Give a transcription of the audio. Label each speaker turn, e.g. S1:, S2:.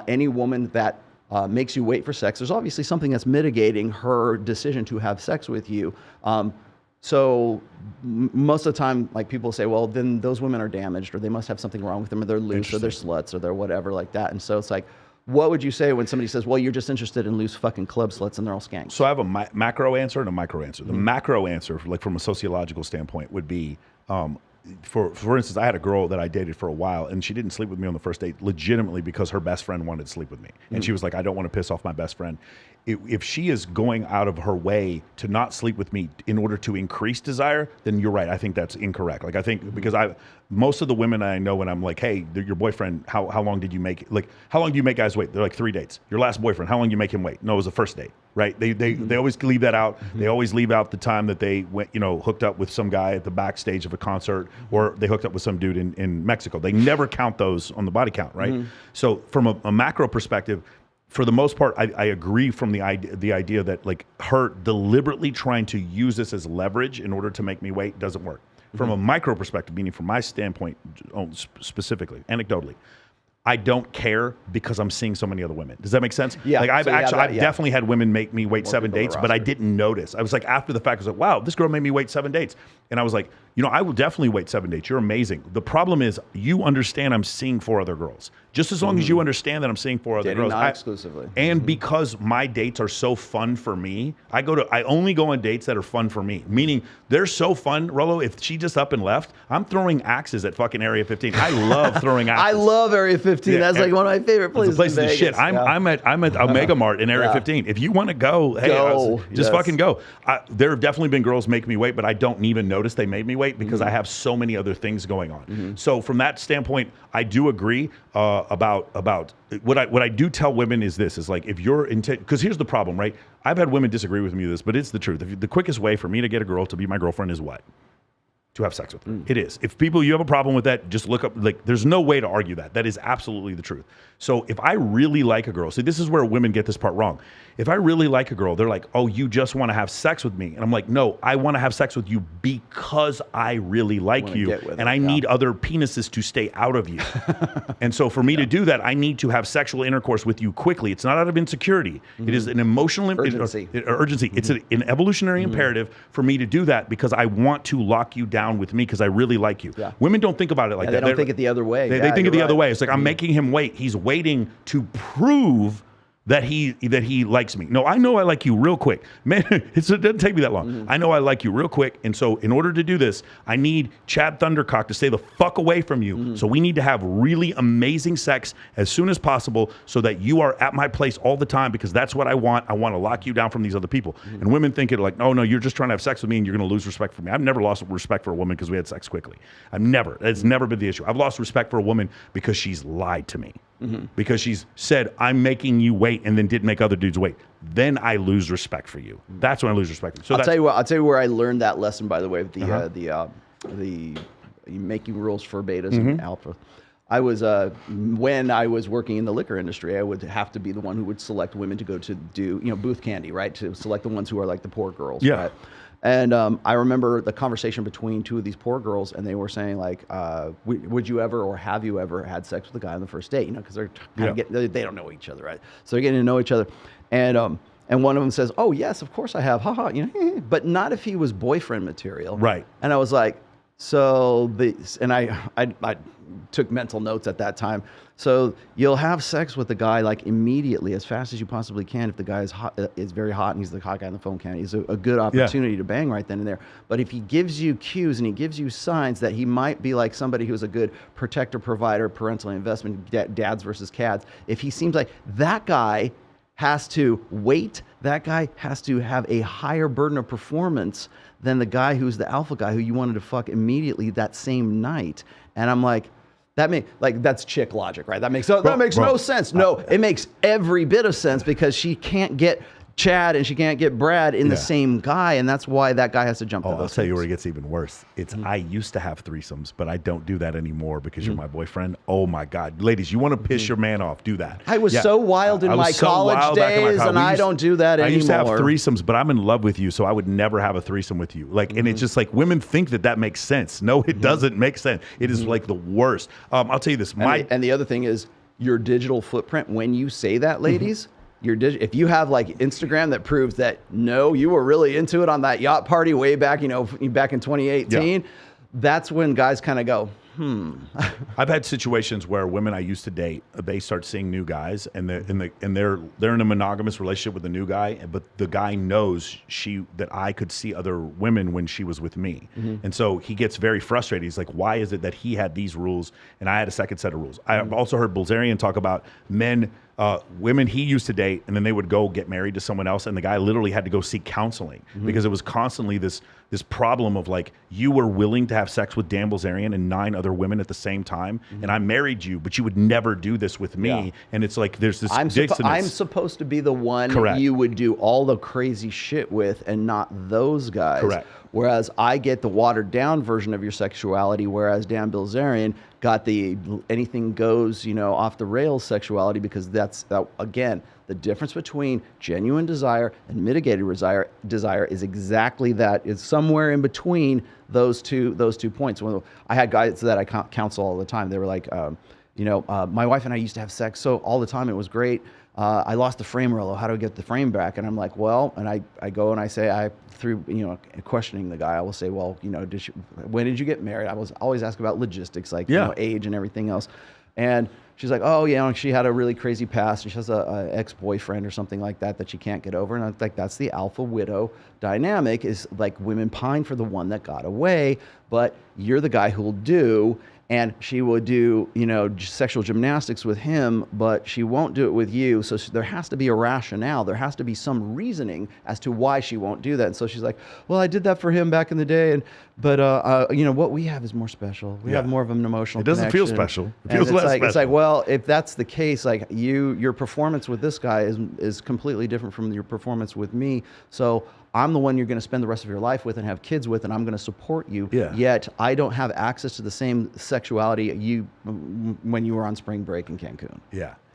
S1: any woman that makes you wait for sex, there's obviously something that's mitigating her decision to have sex with you. So most of the time, like people say, well, then those women are damaged, or they must have something wrong with them, or they're loose, or they're sluts, or they're whatever like that. And so it's like, what would you say when somebody says, well, you're just interested in loose fucking club sluts and they're all skanks?
S2: So I have a macro answer and a micro answer. The macro answer, like from a sociological standpoint, would be, for instance, I had a girl that I dated for a while, and she didn't sleep with me on the first date legitimately because her best friend wanted to sleep with me. And she was like, I don't want to piss off my best friend. If she is going out of her way to not sleep with me in order to increase desire, then you're right. I think that's incorrect. Like, I think because most of the women I know, when I'm like, hey, your boyfriend, how long did you make, like, how long do you make guys wait? They're like 3 dates. Your last boyfriend, how long do you make him wait? No, it was the first date, right? They always leave that out. They always leave out the time that they went, hooked up with some guy at the backstage of a concert, or they hooked up with some dude in Mexico. They never count those on the body count, right? So from a macro perspective, for the most part, I agree from the idea that, like, her deliberately trying to use this as leverage in order to make me wait doesn't work. From a micro perspective, meaning from my standpoint, specifically, anecdotally, I don't care because I'm seeing so many other women. Does that make sense?
S1: Yeah.
S2: Like, I've definitely had women make me wait 7 dates, but I didn't notice. I was like, after the fact, I was like, wow, this girl made me wait 7 dates. And I was like, I will definitely wait 7 dates. You're amazing. The problem is, you understand I'm seeing 4 other girls. Just as long as you understand that I'm seeing 4 other girls.
S1: Not exclusively.
S2: And because my dates are so fun for me, I only go on dates that are fun for me. Meaning, they're so fun, Rollo, if she just up and left, I'm throwing axes at fucking Area 15. I love throwing axes.
S1: I love Area 15. Yeah, that's like one of my favorite places.
S2: It's a place of shit. I'm at a Mega Mart in Area 15. If you want to go, hey, just fucking go. There have definitely been girls make me wait, but I don't even notice they made me wait because I have so many other things going on. So from that standpoint, I do agree about what I do tell women is this, is like, if you're intent, because here's the problem, right? I've had women disagree with me with this, but it's the truth. The quickest way for me to get a girl to be my girlfriend is what? To have sex with her. It is. If you have a problem with that, just look up, like, there's no way to argue that. That is absolutely the truth. So if I really like a girl, see, this is where women get this part wrong. If I really like a girl, they're like, oh, you just want to have sex with me. And I'm like, no, I want to have sex with you because I really like you. And I need other penises to stay out of you. And so for me to do that, I need to have sexual intercourse with you quickly. It's not out of insecurity. It is an emotional urgency. It's an evolutionary imperative for me to do that because I want to lock you down with me because I really like you. Women don't think about it like that.
S1: They don't think it the other way.
S2: They think it the other way. It's like, I'm making him wait. He's waiting to prove that he likes me. No, I know I like you real quick. Man, it doesn't take me that long. I know I like you real quick. And so in order to do this, I need Chad Thundercock to stay the fuck away from you. So we need to have really amazing sex as soon as possible so that you are at my place all the time because that's what I want. I want to lock you down from these other people. And women think it like, oh no, you're just trying to have sex with me and you're going to lose respect for me. I've never lost respect for a woman because we had sex quickly. It's never been the issue. I've lost respect for a woman because she's lied to me. Because she's said, I'm making you wait and then didn't make other dudes wait. Then I lose respect for you. That's when I lose respect for you. So
S1: I'll tell you where I learned that lesson, by the way, the making rules for betas and alpha. I was when I was working in the liquor industry, I would have to be the one who would select women to go to do booth candy, right? To select the ones who are like the poor girls.
S2: Yeah.
S1: Right? And I remember the conversation between 2 of these poor girls, and they were saying like, "Would you ever, or have you ever had sex with a guy on the first date?" Because they're kind of they don't know each other, right? So they're getting to know each other, and one of them says, "Oh yes, of course I have, haha," but not if he was boyfriend material,
S2: right?
S1: And I was like, I took mental notes at that time. So you'll have sex with the guy like immediately, as fast as you possibly can. If the guy is very hot and he's the hot guy on the phone, he's a good opportunity to bang right then and there. But if he gives you cues and he gives you signs that he might be like somebody who's a good protector, provider, parental investment, dads versus cads, if he seems like that guy has to wait, that guy has to have a higher burden of performance than the guy who's the alpha guy who you wanted to fuck immediately that same night. And I'm like, that's chick logic, right? That makes no sense. No, it makes every bit of sense because she can't get Chad and she can't get Brad in the same guy, and that's why that guy has to jump to those
S2: I'll tell you where it gets even worse. It's I used to have threesomes, but I don't do that anymore because you're my boyfriend. Oh my God. Ladies, you want to piss your man off, do that.
S1: I was so wild in my college days, and I don't do that anymore.
S2: I used to have threesomes, but I'm in love with you, so I would never have a threesome with you. Like, and it's just like women think that makes sense. No, it doesn't make sense. It is like the worst. I'll tell you this.
S1: And the other thing is, your digital footprint when you say that, ladies. If you have like Instagram that proves that no, you were really into it on that yacht party way back, back in 2018, that's when guys kind of go,
S2: I've had situations where women I used to date, they start seeing new guys, and they're in a monogamous relationship with a new guy, but the guy knows that I could see other women when she was with me, and so he gets very frustrated. He's like, "Why is it that he had these rules and I had a second set of rules?" I've also heard Bilzerian talk about women he used to date, and then they would go get married to someone else, and the guy literally had to go seek counseling because it was constantly this problem of like, you were willing to have sex with Dan Bilzerian and 9 other women at the same time, and I married you, but you would never do this with me, and it's like there's this dissonance.
S1: I'm supposed to be the one
S2: Correct.
S1: you would do all the crazy shit with, and not those guys.
S2: Correct.
S1: Whereas I get the watered down version of your sexuality, whereas Dan Bilzerian got the anything goes, off the rails sexuality, because that's, again, the difference between genuine desire and mitigated desire is exactly that. It's somewhere in between those two points. When I had guys that I counsel all the time, they were like, my wife and I used to have sex so all the time, it was great. I lost the frame, Rollo. How do I get the frame back? And I'm like, well, and I go and I say, through questioning the guy, I will say, well, when did you get married? I was always asked about logistics, like age and everything else. And she's like, oh yeah, she had a really crazy past. She has a ex-boyfriend or something like that she can't get over. And I'm like, that's the alpha widow dynamic, is like women pine for the one that got away, but you're the guy who'll do. And she would do, sexual gymnastics with him, but she won't do it with you. So there has to be a rationale. There has to be some reasoning as to why she won't do that. And so she's like, well, I did that for him back in the day, but what we have is more special. We have more of an emotional connection.
S2: It doesn't feel special. It feels less special.
S1: It's like, well, if that's the case, like your performance with this guy is completely different from your performance with me. So I'm the one you're going to spend the rest of your life with and have kids with, and I'm going to support you.
S2: Yeah.
S1: Yet I don't have access to the same sexuality when you were on spring break in Cancun.
S2: Yeah.